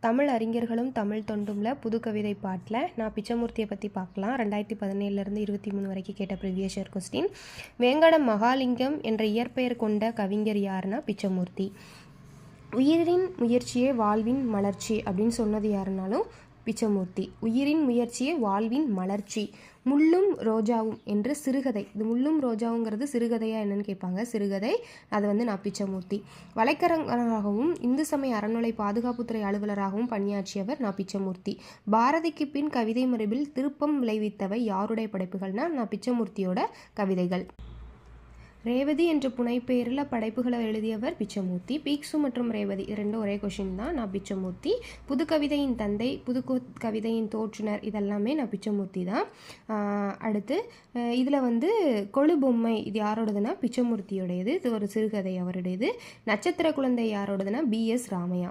தமிழ் அறிஞர்களும் தமிழ் தொண்டும்ல புது கவிதை பாட்டில் நான் பிச்சமூர்த்தியை பற்றி பார்க்கலாம். 2017 23 வரைக்கும் கேட்ட previous year question. Vengadam Mahalingam என்ற இயற்பெயர் கொண்ட கவிஞர் யாருன்னா பிச்சமூர்த்தி. உயிரின் முயற்சியே வாழ்வின் மலர்ச்சி அப்படின்னு சொன்னது யாருனாலும் பிச்சமூர்த்தி. உயிரின் முயற்சியே வாழ்வின் மலர்ச்சி. முள்ளும் ரோஜாவும் என்று சிறுகதை. இது முள்ளும் ரோஜாவுங்கிறது சிறுகதையாக என்னன்னு கேட்பாங்க. சிறுகதை. அது நான் பிச்சமூர்த்தி. வழக்கறிஞராகவும் இந்து சமய அறநிலை பாதுகாப்புத்துறை அலுவலராகவும் பணியாற்றியவர் நான் பிச்சமூர்த்தி. பாரதிக்கு பின் கவிதை மரபில் திருப்பம் விளைவித்தவை யாருடைய படைப்புகள்னா நான் பிச்சமூர்த்தியோட கவிதைகள். ரேவதி என்ற புனைப்பெயரில் படைப்புகளை எழுதியவர் பிச்சமூர்த்தி. பீக்ஸு மற்றும் ரேவதி ரெண்டும் ஒரே கொஷின் தான். நான் பிச்சமூர்த்தி. புது கவிதையின் தந்தை, புது கவிதையின் தோற்றுனர், இதெல்லாமே நான் பிச்சமூர்த்தி தான். அடுத்து இதில் கொழு பொம்மை இது யாரோடதுன்னா பிச்சமூர்த்தியோடையது. இது ஒரு சிறுகதை அவருடையது. நட்சத்திர குழந்தை யாரோடதுன்னா BS ராமையா.